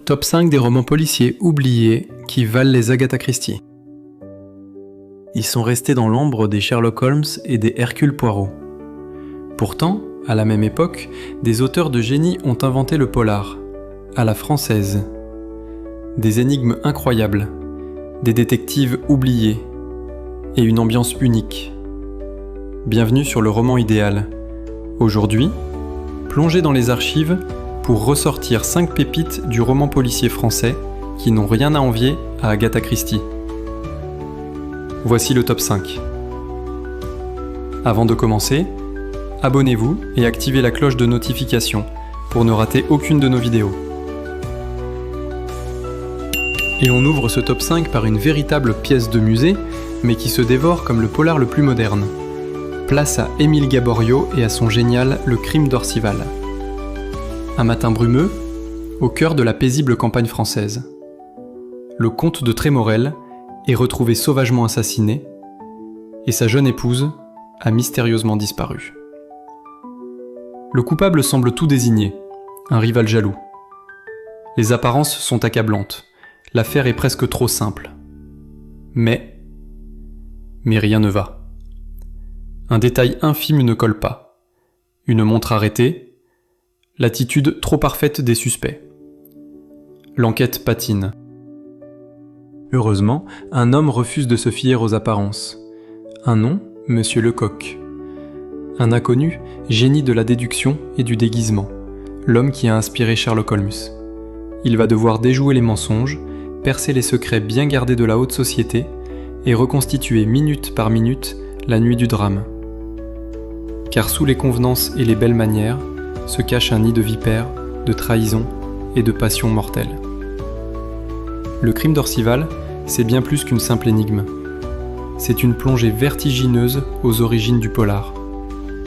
Top 5 des romans policiers oubliés qui valent les Agatha Christie. Ils sont restés dans l'ombre des Sherlock Holmes et des Hercule Poirot. Pourtant, à la même époque, des auteurs de génie ont inventé le polar, à la française. Des énigmes incroyables, des détectives oubliés et une ambiance unique. Bienvenue sur le roman idéal. Aujourd'hui, plongez dans les archives pour ressortir 5 pépites du roman policier français qui n'ont rien à envier à Agatha Christie. Voici le top 5. Avant de commencer, abonnez-vous et activez la cloche de notification pour ne rater aucune de nos vidéos. Et on ouvre ce top 5 par une véritable pièce de musée, mais qui se dévore comme le polar le plus moderne. Place à Émile Gaboriau et à son génial Le Crime d'Orcival. Un matin brumeux, au cœur de la paisible campagne française. Le comte de Trémorel est retrouvé sauvagement assassiné, et sa jeune épouse a mystérieusement disparu. Le coupable semble tout désigner, un rival jaloux. Les apparences sont accablantes, l'affaire est presque trop simple. Mais rien ne va. Un détail infime ne colle pas. Une montre arrêtée, l'attitude trop parfaite des suspects. L'enquête patine. Heureusement, un homme refuse de se fier aux apparences. Un nom, Monsieur Lecoq. Un inconnu, génie de la déduction et du déguisement. L'homme qui a inspiré Sherlock Holmes. Il va devoir déjouer les mensonges, percer les secrets bien gardés de la haute société et reconstituer minute par minute la nuit du drame. Car sous les convenances et les belles manières se cache un nid de vipères, de trahison et de passion mortelle. Le crime d'Orcival, c'est bien plus qu'une simple énigme. C'est une plongée vertigineuse aux origines du polar.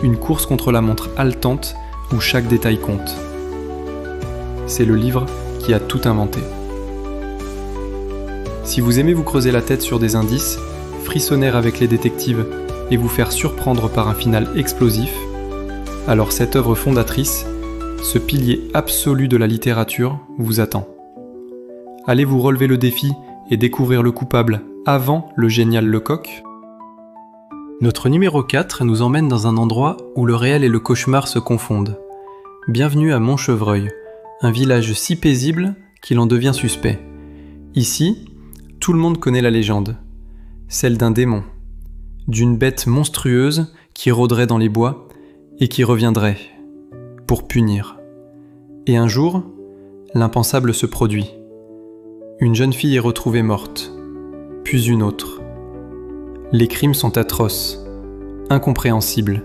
Une course contre la montre haletante où chaque détail compte. C'est le livre qui a tout inventé. Si vous aimez vous creuser la tête sur des indices, frissonner avec les détectives et vous faire surprendre par un final explosif, alors cette œuvre fondatrice, ce pilier absolu de la littérature, vous attend. Allez vous relever le défi et découvrir le coupable avant le génial Lecoq. Notre numéro 4 nous emmène dans un endroit où le réel et le cauchemar se confondent. Bienvenue à Montchevreuil, un village si paisible qu'il en devient suspect. Ici, tout le monde connaît la légende, celle d'un démon, d'une bête monstrueuse qui rôderait dans les bois et qui reviendrait pour punir. Et un jour, l'impensable se produit. Une jeune fille est retrouvée morte, puis une autre. Les crimes sont atroces, incompréhensibles.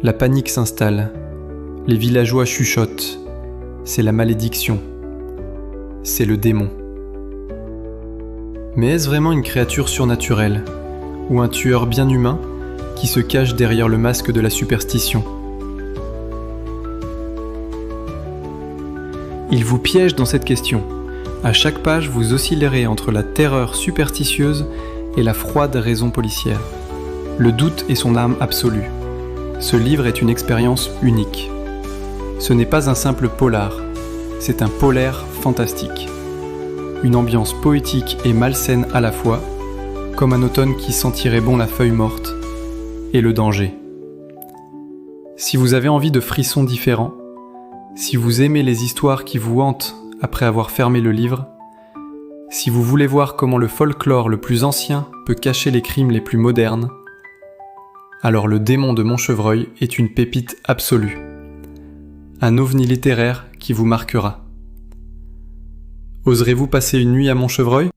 La panique s'installe, les villageois chuchotent. C'est la malédiction, c'est le démon. Mais est-ce vraiment une créature surnaturelle, ou un tueur bien humain qui se cache derrière le masque de la superstition? Il vous piège dans cette question. À chaque page, vous oscillerez entre la terreur superstitieuse et la froide raison policière. Le doute est son arme absolue. Ce livre est une expérience unique. Ce n'est pas un simple polar, c'est un polaire fantastique. Une ambiance poétique et malsaine à la fois, comme un automne qui sentirait bon la feuille morte et le danger. Si vous avez envie de frissons différents, si vous aimez les histoires qui vous hantent après avoir fermé le livre, si vous voulez voir comment le folklore le plus ancien peut cacher les crimes les plus modernes, alors Le Démon de Montchevreuil est une pépite absolue. Un ovni littéraire qui vous marquera. Oserez-vous passer une nuit à Montchevreuil ?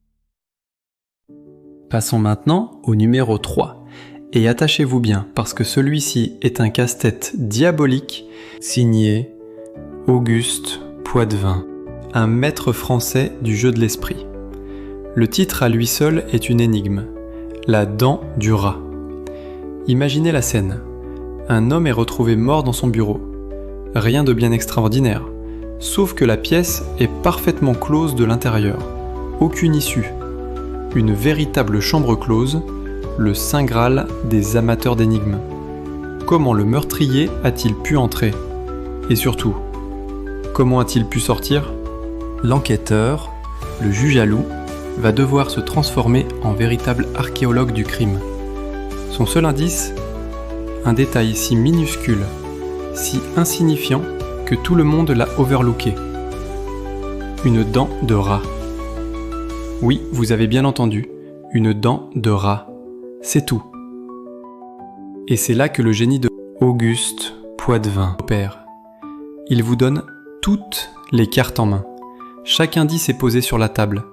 Passons maintenant au numéro 3. Et attachez-vous bien, parce que celui-ci est un casse-tête diabolique, signé Auguste Poitvin, un maître français du jeu de l'esprit. Le titre à lui seul est une énigme, La dent du rat. Imaginez la scène. Un homme est retrouvé mort dans son bureau. Rien de bien extraordinaire, sauf que la pièce est parfaitement close de l'intérieur. Aucune issue. Une véritable chambre close, le saint graal des amateurs d'énigmes. Comment le meurtrier a-t-il pu entrer ? Et surtout, comment a-t-il pu sortir ? L'enquêteur, le juge à loup, va devoir se transformer en véritable archéologue du crime. Son seul indice, un détail si minuscule, si insignifiant que tout le monde l'a overlooké. Une dent de rat. Oui, vous avez bien entendu, une dent de rat. C'est tout. Et c'est là que le génie de Auguste Poitvin opère. Il vous donne toutes les cartes en main. Chaque indice est posé sur la table.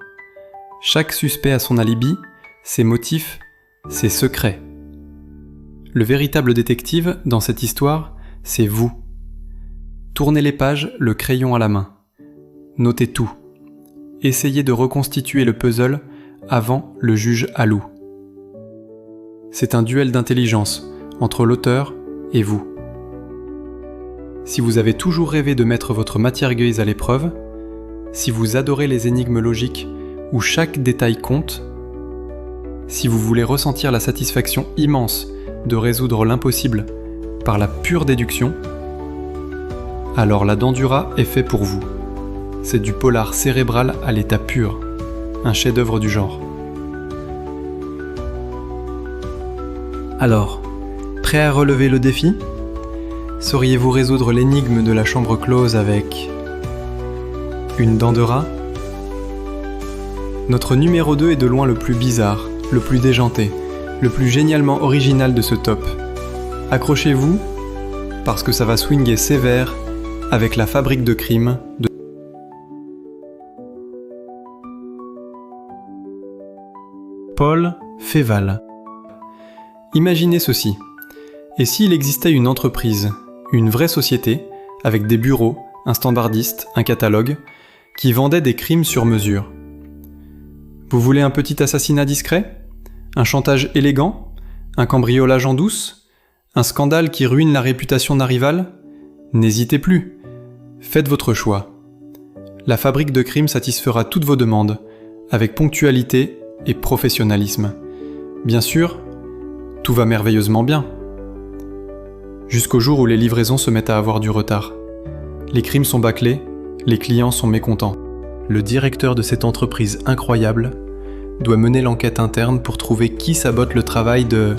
Chaque suspect a son alibi, ses motifs, ses secrets. Le véritable détective dans cette histoire, c'est vous. Tournez les pages, le crayon à la main. Notez tout. Essayez de reconstituer le puzzle avant le juge à loup. C'est un duel d'intelligence entre l'auteur et vous. Si vous avez toujours rêvé de mettre votre matière grise à l'épreuve, si vous adorez les énigmes logiques où chaque détail compte, si vous voulez ressentir la satisfaction immense de résoudre l'impossible par la pure déduction, alors La Dent du Rat est fait pour vous. C'est du polar cérébral à l'état pur, un chef-d'œuvre du genre. Alors, prêt à relever le défi ? Sauriez-vous résoudre l'énigme de la chambre close avec une dent de rat ? Notre numéro 2 est de loin le plus bizarre, le plus déjanté, le plus génialement original de ce top. Accrochez-vous, parce que ça va swinger sévère avec La Fabrique de crime de Paul Féval. Imaginez ceci. Et s'il existait une entreprise, une vraie société, avec des bureaux, un standardiste, un catalogue, qui vendait des crimes sur mesure. Vous voulez un petit assassinat discret ? Un chantage élégant ? Un cambriolage en douce ? Un scandale qui ruine la réputation d'un rival ? N'hésitez plus. Faites votre choix. La Fabrique de crime satisfera toutes vos demandes, avec ponctualité et professionnalisme. Bien sûr, tout va merveilleusement bien. Jusqu'au jour où les livraisons se mettent à avoir du retard. Les crimes sont bâclés, les clients sont mécontents. Le directeur de cette entreprise incroyable doit mener l'enquête interne pour trouver qui sabote le travail de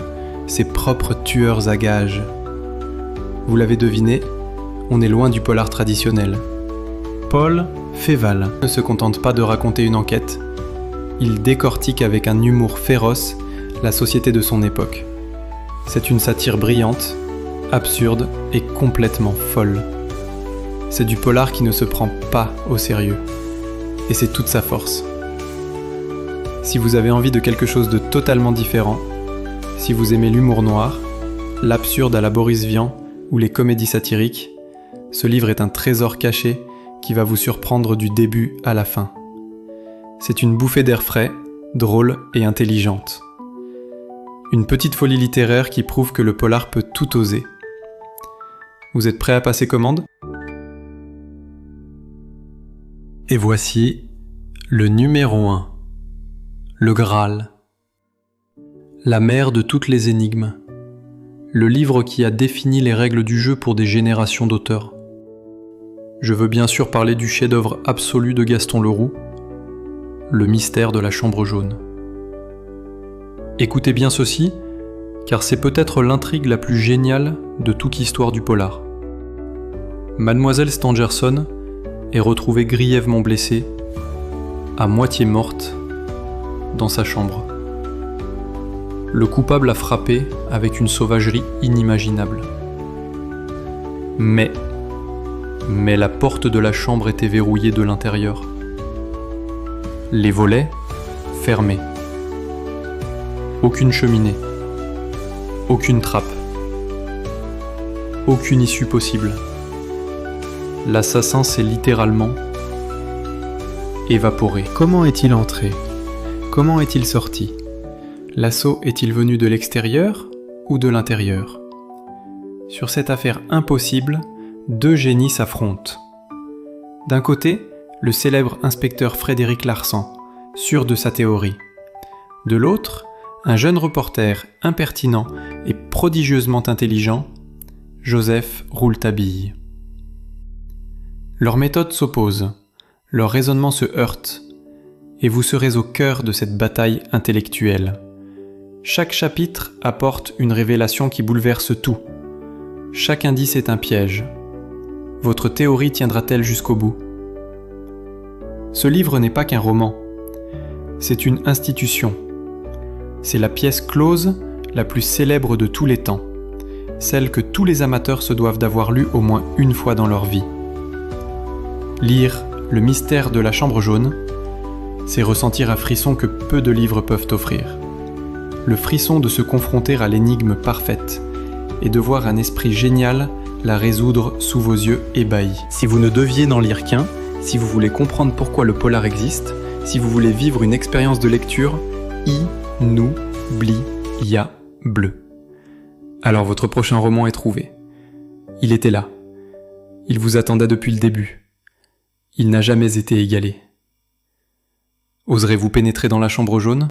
ses propres tueurs à gages. Vous l'avez deviné, on est loin du polar traditionnel. Paul Féval ne se contente pas de raconter une enquête, il décortique avec un humour féroce la société de son époque. C'est une satire brillante, absurde et complètement folle. C'est du polar qui ne se prend pas au sérieux. Et c'est toute sa force. Si vous avez envie de quelque chose de totalement différent, si vous aimez l'humour noir, l'absurde à la Boris Vian ou les comédies satiriques, ce livre est un trésor caché qui va vous surprendre du début à la fin. C'est une bouffée d'air frais, drôle et intelligente. Une petite folie littéraire qui prouve que le polar peut tout oser. Vous êtes prêts à passer commande ? Et voici le numéro 1. Le Graal. La mère de toutes les énigmes. Le livre qui a défini les règles du jeu pour des générations d'auteurs. Je veux bien sûr parler du chef-d'œuvre absolu de Gaston Leroux, Le mystère de la chambre jaune. Écoutez bien ceci, car c'est peut-être l'intrigue la plus géniale de toute l'histoire du polar. Mademoiselle Stangerson est retrouvée grièvement blessée, à moitié morte, dans sa chambre. Le coupable a frappé avec une sauvagerie inimaginable. Mais la porte de la chambre était verrouillée de l'intérieur. Les volets fermés. Aucune cheminée. Aucune trappe. Aucune issue possible. L'assassin s'est littéralement évaporé. Comment est-il entré ? Comment est-il sorti ? L'assaut est-il venu de l'extérieur ou de l'intérieur ? Sur cette affaire impossible, deux génies s'affrontent. D'un côté, le célèbre inspecteur Frédéric Larsan, sûr de sa théorie. De l'autre, un jeune reporter impertinent et prodigieusement intelligent, Joseph Rouletabille. Leurs méthodes s'opposent. Leur raisonnement se heurte, et vous serez au cœur de cette bataille intellectuelle. Chaque chapitre apporte une révélation qui bouleverse tout. Chaque indice est un piège. Votre théorie tiendra-t-elle jusqu'au bout ? Ce livre n'est pas qu'un roman. C'est une institution. C'est la pièce close la plus célèbre de tous les temps. Celle que tous les amateurs se doivent d'avoir lue au moins une fois dans leur vie. Lire Le mystère de la chambre jaune, c'est ressentir un frisson que peu de livres peuvent offrir. Le frisson de se confronter à l'énigme parfaite et de voir un esprit génial la résoudre sous vos yeux ébahis. Si vous ne deviez n'en lire qu'un, si vous voulez comprendre pourquoi le polar existe, si vous voulez vivre une expérience de lecture inoubliable. Alors votre prochain roman est trouvé. Il était là. Il vous attendait depuis le début. Il n'a jamais été égalé. Oserez-vous pénétrer dans la chambre jaune ?